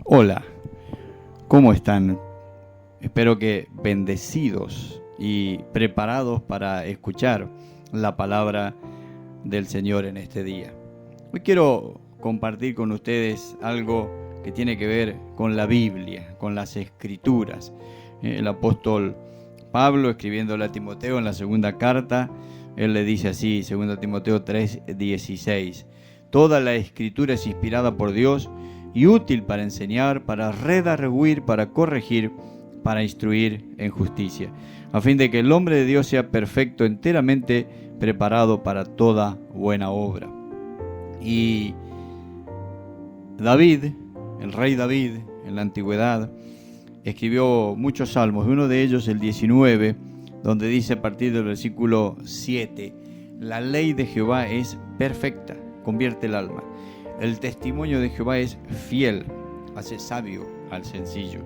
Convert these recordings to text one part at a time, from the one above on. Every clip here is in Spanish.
Hola, ¿cómo están? Espero que bendecidos y preparados para escuchar la palabra del Señor en este día. Hoy quiero compartir con ustedes algo que tiene que ver con la Biblia, con las Escrituras. El apóstol Pablo, escribiéndole a Timoteo en la segunda carta, él le dice así, 2 Timoteo 3:16: toda la Escritura es inspirada por Dios y útil para enseñar, para redarguir, para corregir, para instruir en justicia, a fin de que el hombre de Dios sea perfecto, enteramente preparado para toda buena obra. Y David, el rey David, en la antigüedad, escribió muchos salmos, uno de ellos el 19, donde dice a partir del versículo 7: la ley de Jehová es perfecta, convierte el alma. El testimonio de Jehová es fiel, hace sabio al sencillo.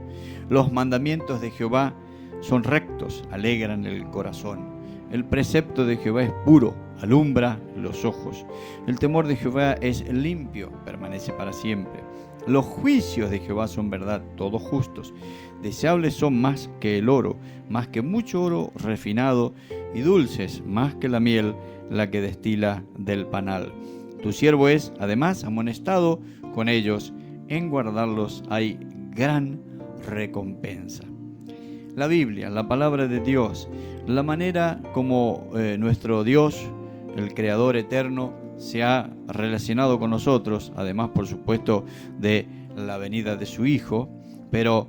Los mandamientos de Jehová son rectos, alegran el corazón. El precepto de Jehová es puro, alumbra los ojos. El temor de Jehová es limpio, permanece para siempre. Los juicios de Jehová son verdad, todos justos. Deseables son más que el oro, más que mucho oro refinado, y dulces más que la miel, la que destila del panal. Tu siervo es, además, amonestado con ellos. En guardarlos hay gran recompensa. La Biblia, la palabra de Dios, la manera como nuestro Dios, el Creador eterno, se ha relacionado con nosotros, además, por supuesto, de la venida de su Hijo, pero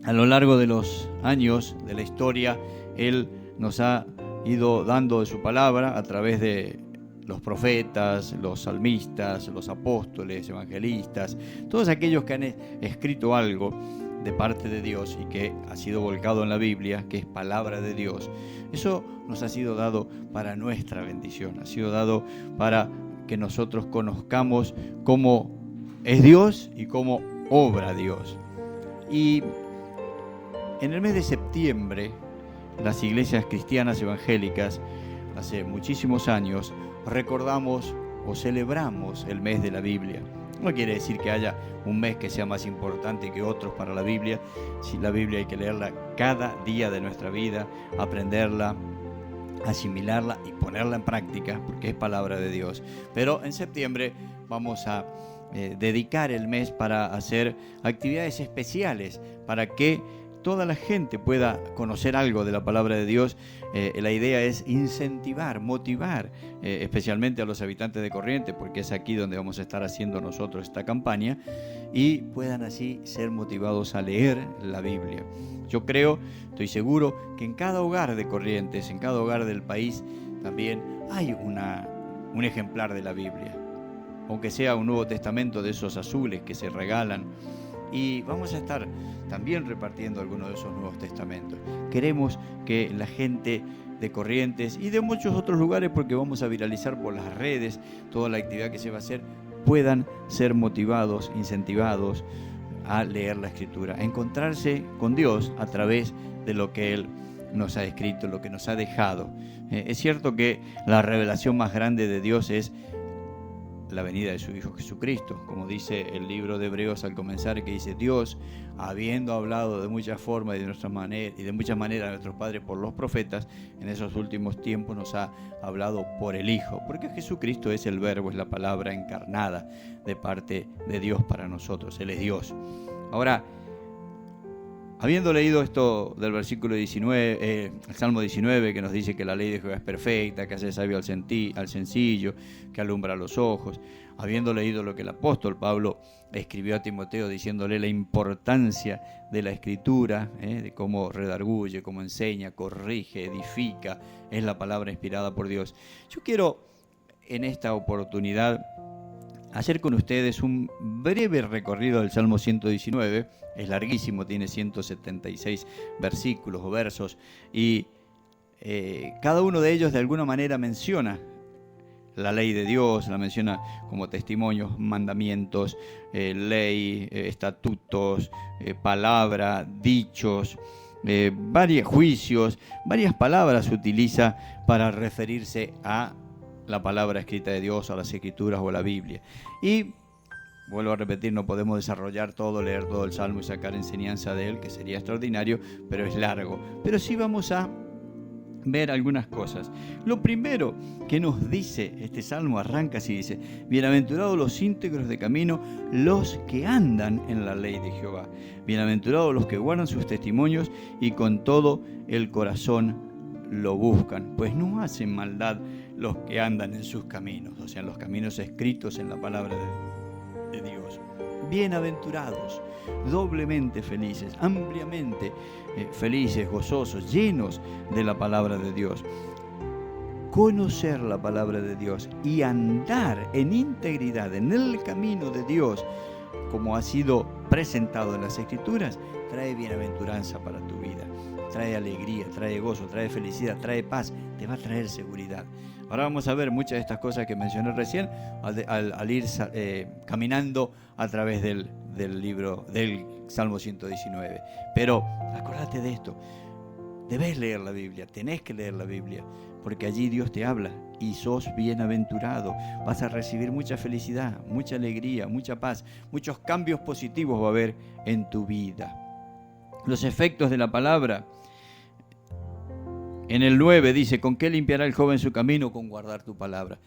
a lo largo de los años de la historia, Él nos ha ido dando de su palabra a través de los profetas, los salmistas, los apóstoles, evangelistas, todos aquellos que han escrito algo de parte de Dios y que ha sido volcado en la Biblia, que es palabra de Dios. Eso nos ha sido dado para nuestra bendición, ha sido dado para que nosotros conozcamos cómo es Dios y cómo obra Dios. Y en el mes de septiembre, las iglesias cristianas evangélicas, hace muchísimos años, recordamos o celebramos el mes de la Biblia. No quiere decir que haya un mes que sea más importante que otros para la Biblia. Si la Biblia hay que leerla cada día de nuestra vida, aprenderla, asimilarla y ponerla en práctica, porque es palabra de Dios. Pero en septiembre vamos a dedicar el mes para hacer actividades especiales para que toda la gente pueda conocer algo de la palabra de Dios. La idea es incentivar, motivar, especialmente a los habitantes de Corrientes, porque es aquí donde vamos a estar haciendo nosotros esta campaña, y puedan así ser motivados a leer la Biblia. Yo creo, estoy seguro, que en cada hogar de Corrientes, en cada hogar del país, también hay un ejemplar de la Biblia, aunque sea un Nuevo Testamento de esos azules que se regalan. Y vamos a estar también repartiendo algunos de esos Nuevos Testamentos. Queremos que la gente de Corrientes y de muchos otros lugares, porque vamos a viralizar por las redes toda la actividad que se va a hacer, puedan ser motivados, incentivados a leer la Escritura, a encontrarse con Dios a través de lo que Él nos ha escrito, lo que nos ha dejado. Es cierto que la revelación más grande de Dios es la venida de su Hijo Jesucristo, como dice el libro de Hebreos al comenzar, que dice: Dios, habiendo hablado de muchas formas y de muchas maneras a nuestros padres por los profetas, en esos últimos tiempos nos ha hablado por el Hijo, porque Jesucristo es el Verbo, es la palabra encarnada de parte de Dios para nosotros. Él es Dios. Ahora, habiendo leído esto del versículo 19, el Salmo 19, que nos dice que la ley de Jehová es perfecta, que hace sabio al sencillo, que alumbra los ojos, habiendo leído lo que el apóstol Pablo escribió a Timoteo diciéndole la importancia de la Escritura, de cómo redarguye, cómo enseña, corrige, edifica, es la palabra inspirada por Dios. Yo quiero en esta oportunidad hacer con ustedes un breve recorrido del Salmo 119, es larguísimo, tiene 176 versículos o versos, y cada uno de ellos de alguna manera menciona la ley de Dios, la menciona como testimonios, mandamientos, ley, estatutos, palabra, dichos, varios juicios, varias palabras utiliza para referirse a la palabra escrita de Dios, a las Escrituras o a la Biblia. Y vuelvo a repetir, no podemos desarrollar todo, leer todo el Salmo y sacar enseñanza de él, que sería extraordinario, pero es largo. Pero sí vamos a ver algunas cosas. Lo primero que nos dice este Salmo, arranca así, dice: bienaventurados los íntegros de camino, los que andan en la ley de Jehová. Bienaventurados los que guardan sus testimonios y con todo el corazón lo buscan, pues no hacen maldad los que andan en sus caminos, o sea, en los caminos escritos en la palabra de Dios. Bienaventurados, doblemente felices, ampliamente felices, gozosos, llenos de la palabra de Dios. Conocer la palabra de Dios y andar en integridad en el camino de Dios, como ha sido presentado en las Escrituras, trae bienaventuranza para tu vida. Trae alegría, trae gozo, trae felicidad, trae paz, te va a traer seguridad. Ahora vamos a ver muchas de estas cosas que mencioné recién al ir caminando a través del libro del Salmo 119. Pero acuérdate de esto, debes leer la Biblia, tenés que leer la Biblia, porque allí Dios te habla y sos bienaventurado. Vas a recibir mucha felicidad, mucha alegría, mucha paz, muchos cambios positivos va a haber en tu vida. Los efectos de la palabra. En el 9 dice: ¿con qué limpiará el joven su camino? Con guardar tu palabra.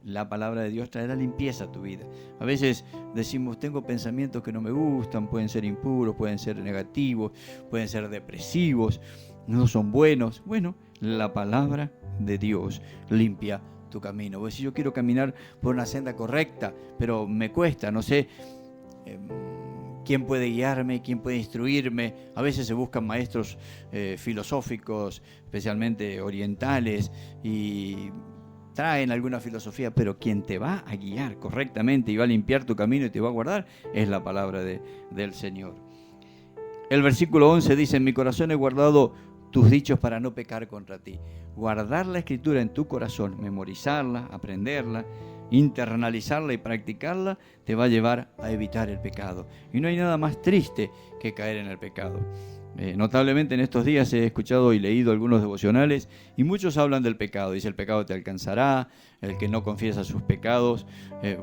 La palabra de Dios traerá limpieza a tu vida. A veces decimos: tengo pensamientos que no me gustan, pueden ser impuros, pueden ser negativos, pueden ser depresivos, no son buenos. Bueno, la palabra de Dios limpia tu camino. Vos decís: yo quiero caminar por una senda correcta, pero me cuesta, no sé quién puede guiarme, quién puede instruirme. A veces se buscan maestros filosóficos, especialmente orientales, y traen alguna filosofía, pero quien te va a guiar correctamente y va a limpiar tu camino y te va a guardar es la palabra del Señor. El versículo 11 dice: en mi corazón he guardado tus dichos para no pecar contra ti. Guardar la Escritura en tu corazón, memorizarla, aprenderla, internalizarla y practicarla, te va a llevar a evitar el pecado. Y no hay nada más triste que caer en el pecado. Notablemente en estos días he escuchado y leído algunos devocionales y muchos hablan del pecado. Dice: el pecado te alcanzará, el que no confiesa sus pecados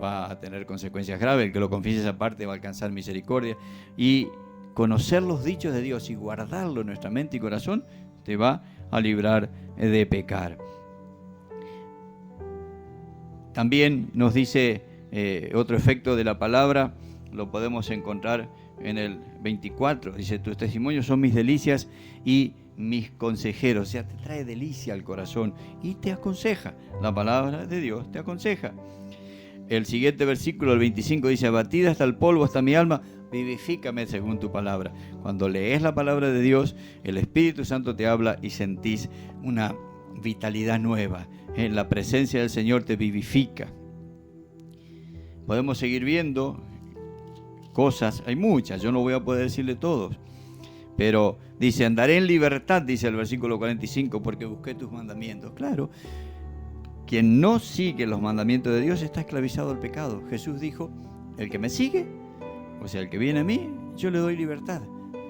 va a tener consecuencias graves, el que lo confiese aparte va a alcanzar misericordia. Y conocer los dichos de Dios y guardarlo en nuestra mente y corazón te va a librar de pecar. También nos dice otro efecto de la palabra, lo podemos encontrar en el 24, dice: tus testimonios son mis delicias y mis consejeros. O sea, te trae delicia al corazón y te aconseja. La palabra de Dios te aconseja. El siguiente versículo, el 25, dice: abatida hasta el polvo, hasta mi alma, vivifícame según tu palabra. Cuando lees la palabra de Dios, el Espíritu Santo te habla y sentís una vitalidad nueva. En la presencia del Señor te vivifica. Podemos seguir viendo cosas, hay muchas, yo no voy a poder decirle todos, pero dice: andaré en libertad, dice el versículo 45, porque busqué tus mandamientos. Claro, quien no sigue los mandamientos de Dios está esclavizado al pecado. Jesús dijo: el que me sigue, o sea, el que viene a mí, yo le doy libertad.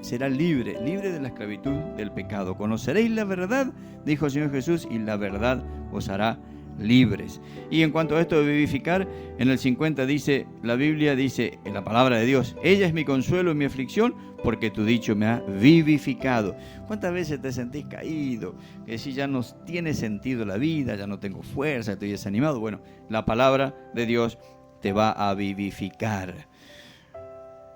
Será libre de la esclavitud del pecado. Conoceréis la verdad, dijo el Señor Jesús, y la verdad os hará libres. Y en cuanto a esto de vivificar, en el 50 dice, la Biblia dice, en la palabra de Dios, ella es mi consuelo en mi aflicción, porque tu dicho me ha vivificado. ¿Cuántas veces te sentís caído? Que si ya no tiene sentido la vida, ya no tengo fuerza, estoy desanimado. Bueno, la palabra de Dios te va a vivificar.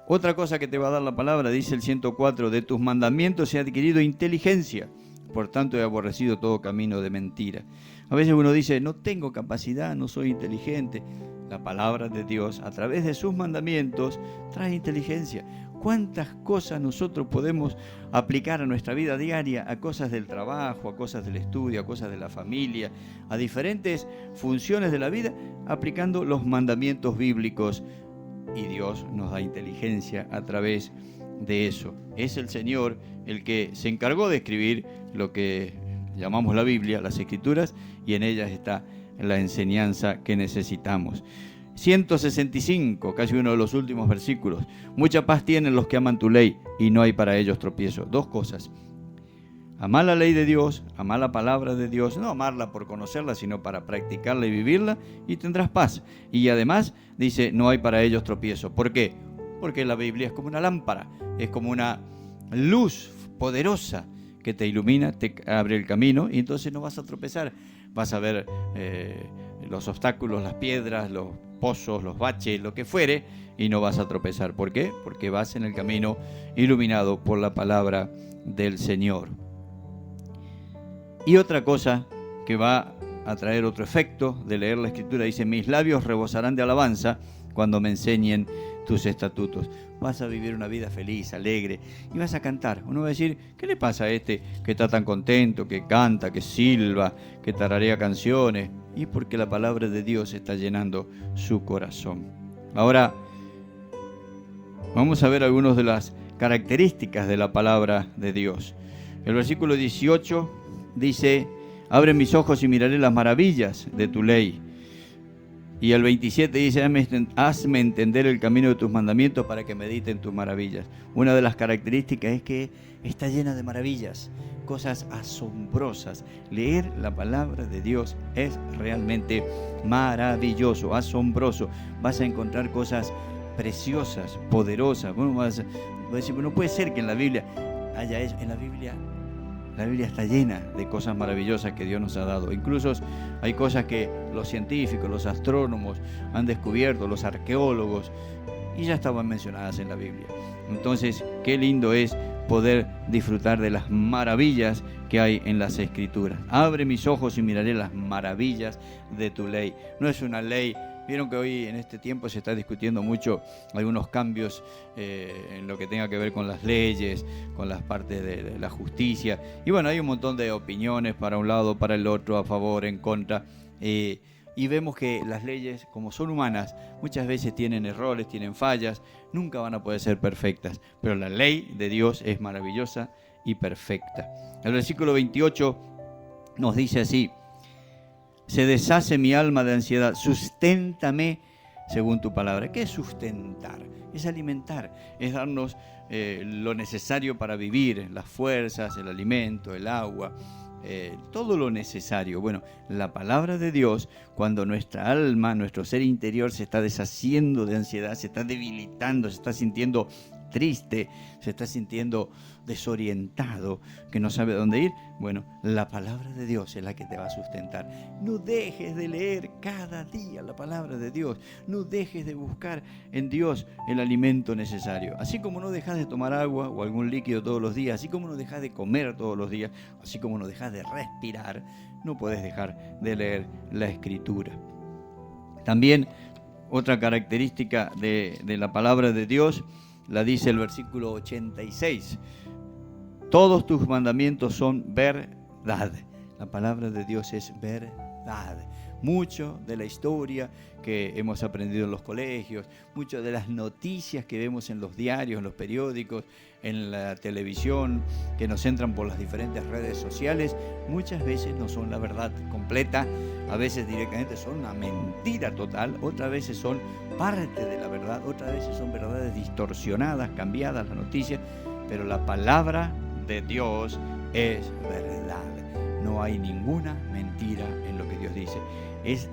Otra cosa que te va a dar la palabra, dice el 104, de tus mandamientos he adquirido inteligencia, por tanto he aborrecido todo camino de mentira. A veces uno dice, no tengo capacidad, no soy inteligente. La palabra de Dios, a través de sus mandamientos, trae inteligencia. ¿Cuántas cosas nosotros podemos aplicar a nuestra vida diaria, a cosas del trabajo, a cosas del estudio, a cosas de la familia, a diferentes funciones de la vida, aplicando los mandamientos bíblicos? Y Dios nos da inteligencia a través de eso. Es el Señor el que se encargó de escribir lo que llamamos la Biblia, las Escrituras, y en ellas está la enseñanza que necesitamos. 165, casi uno de los últimos versículos. Mucha paz tienen los que aman tu ley y no hay para ellos tropiezo. Dos cosas. Amar la ley de Dios, amar la palabra de Dios, no amarla por conocerla, sino para practicarla y vivirla, y tendrás paz. Y además dice, no hay para ellos tropiezo. ¿Por qué? Porque la Biblia es como una lámpara, es como una luz poderosa que te ilumina, te abre el camino, y entonces no vas a tropezar. Vas a ver los obstáculos, las piedras, los pozos, los baches, lo que fuere, y no vas a tropezar. ¿Por qué? Porque vas en el camino iluminado por la palabra del Señor. Y otra cosa que va a traer otro efecto de leer la Escritura, dice, mis labios rebosarán de alabanza cuando me enseñen tus estatutos. Vas a vivir una vida feliz, alegre, y vas a cantar. Uno va a decir, ¿qué le pasa a este que está tan contento, que canta, que silba, que tararea canciones? Y porque la palabra de Dios está llenando su corazón. Ahora, vamos a ver algunas de las características de la palabra de Dios. El versículo 18 dice, abre mis ojos y miraré las maravillas de tu ley. Y el 27 dice, hazme entender el camino de tus mandamientos para que medite en tus maravillas. Una de las características es que está llena de maravillas, cosas asombrosas. Leer la palabra de Dios es realmente maravilloso, asombroso. Vas a encontrar cosas preciosas, poderosas. Bueno, vas a decir, no puede ser que en la Biblia haya eso. En la Biblia está llena de cosas maravillosas que Dios nos ha dado. Incluso hay cosas que los científicos, los astrónomos han descubierto, los arqueólogos, y ya estaban mencionadas en la Biblia. Entonces, qué lindo es poder disfrutar de las maravillas que hay en las Escrituras. Abre mis ojos y miraré las maravillas de tu ley. No es una ley. Vieron que hoy en este tiempo se está discutiendo mucho algunos cambios en lo que tenga que ver con las leyes, con las partes de la justicia. Y bueno, hay un montón de opiniones para un lado, para el otro, a favor, en contra. Y vemos que las leyes, como son humanas, muchas veces tienen errores, tienen fallas, nunca van a poder ser perfectas. Pero la ley de Dios es maravillosa y perfecta. El versículo 28 nos dice así, se deshace mi alma de ansiedad, susténtame según tu palabra. ¿Qué es sustentar? Es alimentar, es darnos lo necesario para vivir, las fuerzas, el alimento, el agua, todo lo necesario. Bueno, la palabra de Dios, cuando nuestra alma, nuestro ser interior se está deshaciendo de ansiedad, se está debilitando, se está sintiendo triste, se está sintiendo desorientado, que no sabe dónde ir, bueno, la palabra de Dios es la que te va a sustentar. No dejes de leer cada día la palabra de Dios, no dejes de buscar en Dios el alimento necesario. Así como no dejas de tomar agua o algún líquido todos los días, así como no dejas de comer todos los días, así como no dejas de respirar, no puedes dejar de leer la Escritura. También otra característica de la palabra de Dios la dice el versículo 86. Todos tus mandamientos son verdad. La palabra de Dios es verdad. Mucho de la historia que hemos aprendido en los colegios, muchas de las noticias que vemos en los diarios, en los periódicos, en la televisión, que nos entran por las diferentes redes sociales, muchas veces no son la verdad completa, a veces directamente son una mentira total, otras veces son parte de la verdad, otras veces son verdades distorsionadas, cambiadas las noticias, pero la palabra de Dios es verdad. no hay ninguna mentira en lo que Dios dice. Es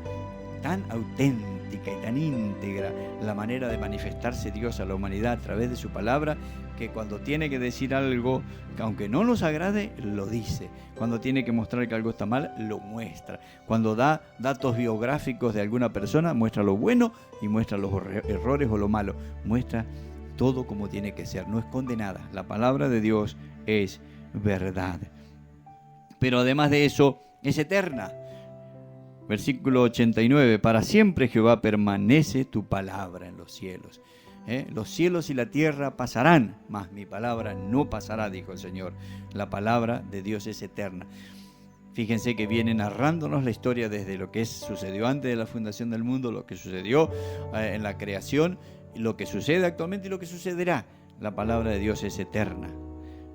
tan auténtica y tan íntegra la manera de manifestarse Dios a la humanidad a través de su palabra, que cuando tiene que decir algo, que aunque no nos agrade, lo dice. Cuando tiene que mostrar que algo está mal, lo muestra. Cuando da datos biográficos de alguna persona, muestra lo bueno y muestra los errores o lo malo. Muestra todo como tiene que ser, no esconde nada. La palabra de Dios es verdad. Pero además de eso, es eterna. Versículo 89, para siempre Jehová permanece tu palabra en los cielos. Los cielos y la tierra pasarán, mas mi palabra no pasará, dijo el Señor. La palabra de Dios es eterna. Fíjense que viene narrándonos la historia desde lo que sucedió antes de la fundación del mundo, lo que sucedió en la creación, lo que sucede actualmente y lo que sucederá. La palabra de Dios es eterna.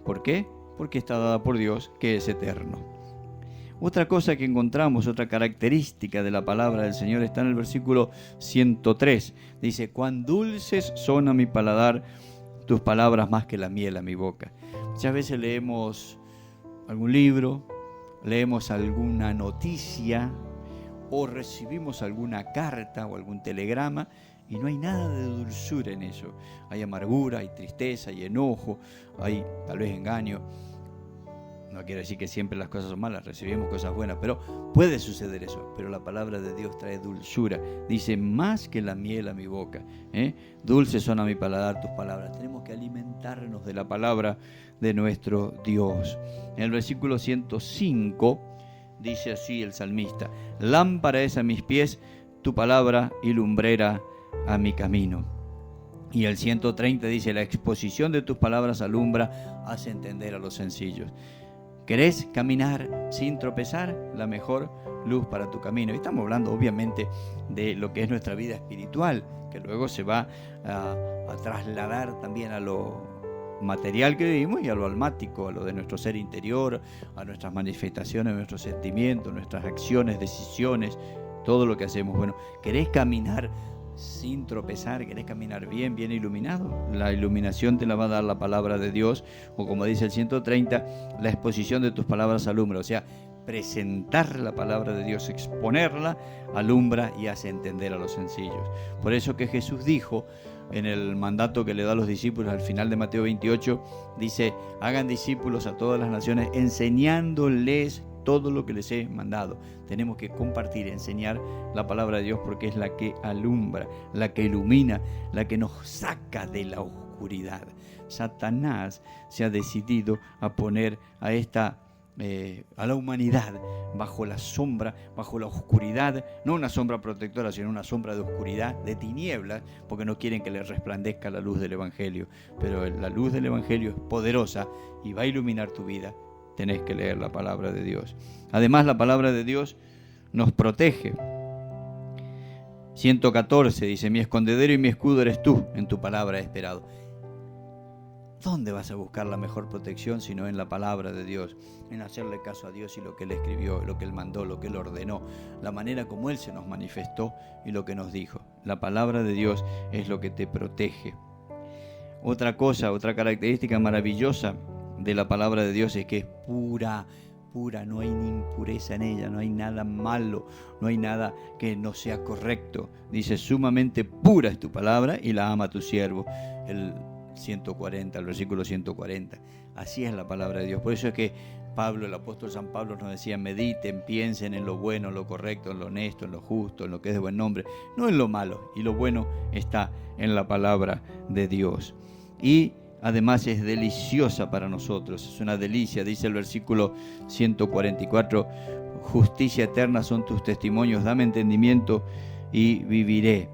¿Por qué? Porque está dada por Dios, que es eterno. Otra cosa que encontramos, otra característica de la palabra del Señor está en el versículo 103. Dice, cuán dulces son a mi paladar tus palabras más que la miel a mi boca. Muchas veces leemos algún libro, leemos alguna noticia o recibimos alguna carta o algún telegrama y no hay nada de dulzura en eso. Hay amargura, hay tristeza, hay enojo, hay tal vez engaño. No quiero decir que siempre las cosas son malas, recibimos cosas buenas, pero puede suceder eso. Pero la palabra de Dios trae dulzura. Dice, más que la miel a mi boca. Dulces son a mi paladar tus palabras. Tenemos que alimentarnos de la palabra de nuestro Dios. En el versículo 105 dice así el salmista, lámpara es a mis pies tu palabra y lumbrera a mi camino. Y el 130 dice, la exposición de tus palabras alumbra, hace entender a los sencillos. ¿Querés caminar sin tropezar? La mejor luz para tu camino. Y estamos hablando obviamente de lo que es nuestra vida espiritual, que luego se va a trasladar también a lo material que vivimos y a lo almático, a lo de nuestro ser interior, a nuestras manifestaciones, nuestros sentimientos, nuestras acciones, decisiones, todo lo que hacemos. Bueno, ¿querés caminar sin tropezar? ¿Querés caminar bien iluminado? La iluminación te la va a dar la palabra de Dios, o como dice el 130, la exposición de tus palabras alumbra. O sea, presentar la palabra de Dios, exponerla, alumbra y hace entender a los sencillos. Por eso que Jesús dijo en el mandato que le da a los discípulos al final de Mateo 28, dice, hagan discípulos a todas las naciones, enseñándoles todo lo que les he mandado. Tenemos que compartir, enseñar la palabra de Dios, porque es la que alumbra, la que ilumina, la que nos saca de la oscuridad. Satanás se ha decidido a poner a la humanidad bajo la sombra, bajo la oscuridad, no una sombra protectora, sino una sombra de oscuridad, de tinieblas, porque no quieren que les resplandezca la luz del Evangelio. Pero la luz del Evangelio es poderosa y va a iluminar tu vida. Tenés que leer la palabra de Dios. Además, la palabra de Dios nos protege. 114 dice, mi escondedero y mi escudo eres tú, en tu palabra he esperado. ¿Dónde vas a buscar la mejor protección sino en la palabra de Dios? En hacerle caso a Dios y lo que Él escribió, lo que Él mandó, lo que Él ordenó, la manera como Él se nos manifestó y lo que nos dijo. La palabra de Dios es lo que te protege. Otra cosa, otra característica maravillosa de la palabra de Dios es que es pura, no hay ni impureza en ella, no hay nada malo, no hay nada que no sea correcto. Dice, sumamente pura es tu palabra y la ama tu siervo. El 140, el versículo 140. Así es la palabra de Dios. Por eso es que Pablo, el apóstol San Pablo nos decía, mediten, piensen en lo bueno, en lo correcto, en lo honesto, en lo justo, en lo que es de buen nombre, no en lo malo. Y lo bueno está en la palabra de Dios. Y además es deliciosa para nosotros, es una delicia, dice el versículo 144, justicia eterna son tus testimonios, dame entendimiento y viviré.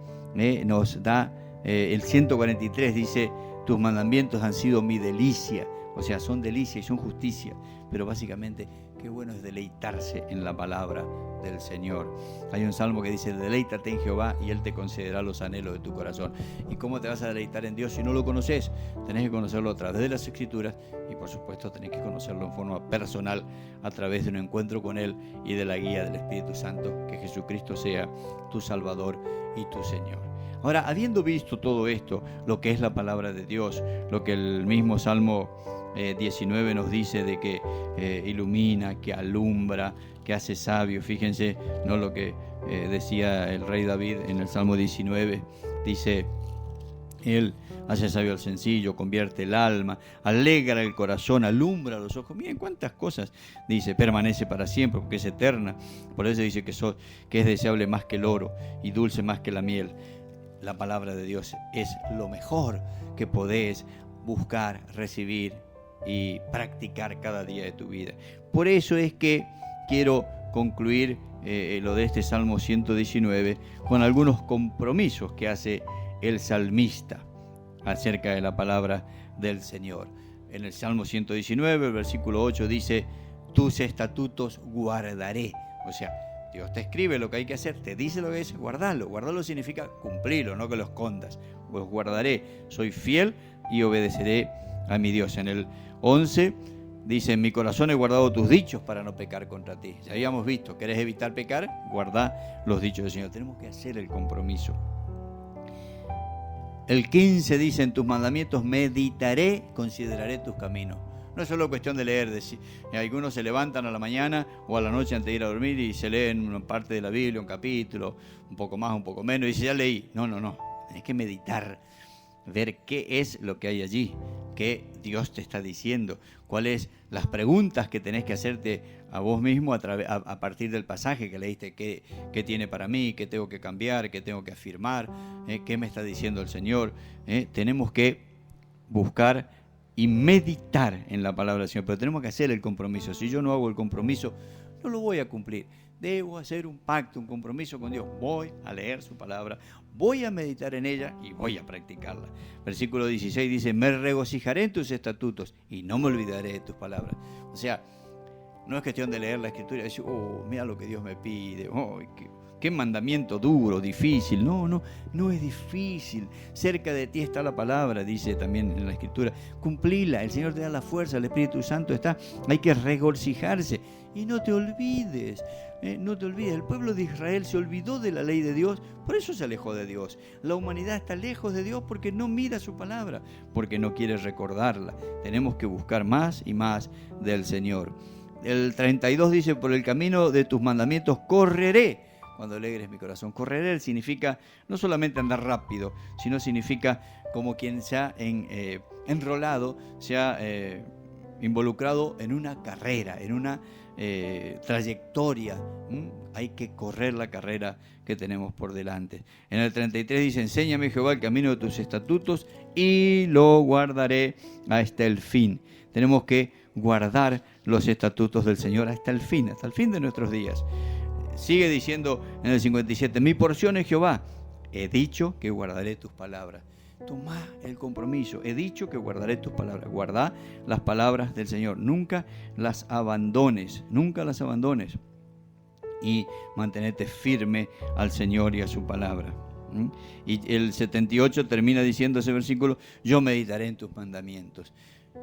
Nos da el 143, dice, tus mandamientos han sido mi delicia, o sea, son delicia y son justicia, pero básicamente qué bueno es deleitarse en la palabra del Señor. Hay un salmo que dice, deleítate en Jehová y Él te concederá los anhelos de tu corazón. ¿Y cómo te vas a deleitar en Dios si no lo conoces? Tenés que conocerlo a través de las Escrituras y por supuesto tenés que conocerlo en forma personal a través de un encuentro con Él y de la guía del Espíritu Santo. Que Jesucristo sea tu Salvador y tu Señor. Ahora, habiendo visto todo esto, lo que es la palabra de Dios, lo que el mismo Salmo 19 nos dice de que ilumina, que alumbra, que hace sabio. Fíjense, no lo que decía el rey David en el Salmo 19, dice: Él hace sabio al sencillo, convierte el alma, alegra el corazón, alumbra los ojos. Miren cuántas cosas dice: permanece para siempre, porque es eterna. Por eso dice que es deseable más que el oro y dulce más que la miel. La palabra de Dios es lo mejor que podés buscar, recibir y practicar cada día de tu vida. Por eso es que quiero concluir lo de este Salmo 119 con algunos compromisos que hace el salmista acerca de la palabra del Señor. En el Salmo 119, el versículo 8 dice: tus estatutos guardaré. O sea, Dios te escribe lo que hay que hacer, te dice lo que es, guardarlo. Guardarlo significa cumplirlo, no que lo escondas. Pues guardaré, soy fiel y obedeceré a mi Dios. En el 11 dice: en mi corazón he guardado tus dichos para no pecar contra ti. Ya habíamos visto, ¿querés evitar pecar? Guardá los dichos del Señor. Tenemos que hacer el compromiso. El 15 dice: en tus mandamientos meditaré, consideraré tus caminos. No es solo cuestión de leer. Algunos se levantan a la mañana o a la noche antes de ir a dormir y se leen una parte de la Biblia, un capítulo, un poco más, un poco menos, y dice: ya leí. No. Tienes que meditar, ver qué es lo que hay allí, qué Dios te está diciendo, cuáles las preguntas que tenés que hacerte a vos mismo a partir del pasaje que leíste. ¿Qué tiene para mí? ¿Qué tengo que cambiar? ¿Qué tengo que afirmar? ¿Qué me está diciendo el Señor? Tenemos que buscar y meditar en la palabra del Señor, pero tenemos que hacer el compromiso. Si yo no hago el compromiso, no lo voy a cumplir. Debo hacer un pacto, un compromiso con Dios. Voy a leer su palabra, voy a meditar en ella y voy a practicarla. Versículo 16 dice: me regocijaré en tus estatutos y no me olvidaré de tus palabras. O sea, no es cuestión de leer la Escritura y decir: oh, mira lo que Dios me pide, oh, qué mandamiento duro, difícil. No es difícil. Cerca de ti está la palabra, dice también en la Escritura. Cumplila, el Señor te da la fuerza, el Espíritu Santo está. Hay que regocijarse. Y no te olvides, el pueblo de Israel se olvidó de la ley de Dios, por eso se alejó de Dios. La humanidad está lejos de Dios porque no mira su palabra, porque no quiere recordarla. Tenemos que buscar más y más del Señor. El 32 dice: por el camino de tus mandamientos correré. Cuando alegres mi corazón. Correr significa no solamente andar rápido, sino significa como quien se ha enrolado, se ha involucrado en una carrera, en una trayectoria. Hay que correr la carrera que tenemos por delante. En el 33 dice: enséñame, Jehová, el camino de tus estatutos y lo guardaré hasta el fin. Tenemos que guardar los estatutos del Señor hasta el fin de nuestros días. Sigue diciendo en el 57: mi porción es Jehová, he dicho que guardaré tus palabras. Tomá el compromiso, he dicho que guardaré tus palabras. Guardá las palabras del Señor, nunca las abandones. Y mantenete firme al Señor y a su palabra. Y el 78 termina diciendo ese versículo: yo meditaré en tus mandamientos.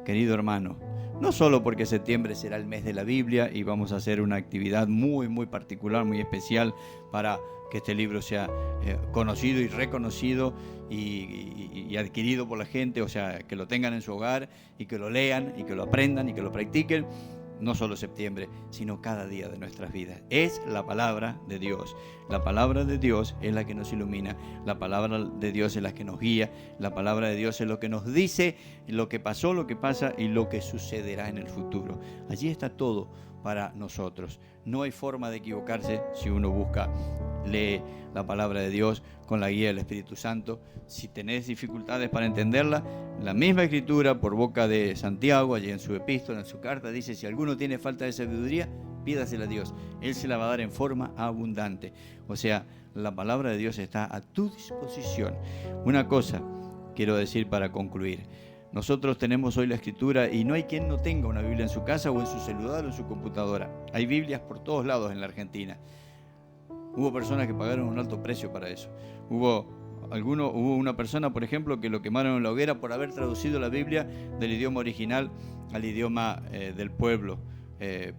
Querido hermano, no solo porque septiembre será el mes de la Biblia y vamos a hacer una actividad muy, muy particular, muy especial para que este libro sea conocido y reconocido y adquirido por la gente, o sea, que lo tengan en su hogar y que lo lean y que lo aprendan y que lo practiquen. No solo septiembre, sino cada día de nuestras vidas. Es la palabra de Dios. La palabra de Dios es la que nos ilumina. La palabra de Dios es la que nos guía. La palabra de Dios es lo que nos dice lo que pasó, lo que pasa y lo que sucederá en el futuro. Allí está todo para nosotros. No hay forma de equivocarse si uno lee la palabra de Dios con la guía del Espíritu Santo. Si tenés dificultades para entenderla, la misma Escritura por boca de Santiago, allí en su epístola, en su carta, dice: si alguno tiene falta de sabiduría, pídasela a Dios, Él se la va a dar en forma abundante. O sea, la palabra de Dios está a tu disposición. Una cosa quiero decir para concluir: nosotros tenemos hoy la Escritura y no hay quien no tenga una Biblia en su casa o en su celular o en su computadora. Hay Biblias por todos lados en la Argentina. Hubo personas que pagaron un alto precio para eso. Hubo una persona, por ejemplo, que lo quemaron en la hoguera por haber traducido la Biblia del idioma original al idioma del pueblo,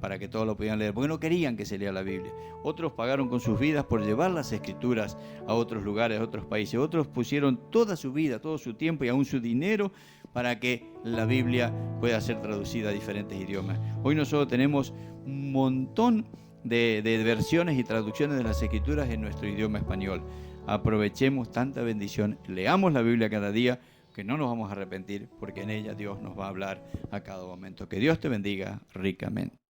para que todos lo pudieran leer, porque no querían que se lea la Biblia. Otros pagaron con sus vidas por llevar las Escrituras a otros lugares, a otros países. Otros pusieron toda su vida, todo su tiempo y aún su dinero para que la Biblia pueda ser traducida a diferentes idiomas. Hoy nosotros tenemos un montón de versiones y traducciones de las Escrituras en nuestro idioma español. Aprovechemos tanta bendición, leamos la Biblia cada día, que no nos vamos a arrepentir, porque en ella Dios nos va a hablar a cada momento. Que Dios te bendiga ricamente.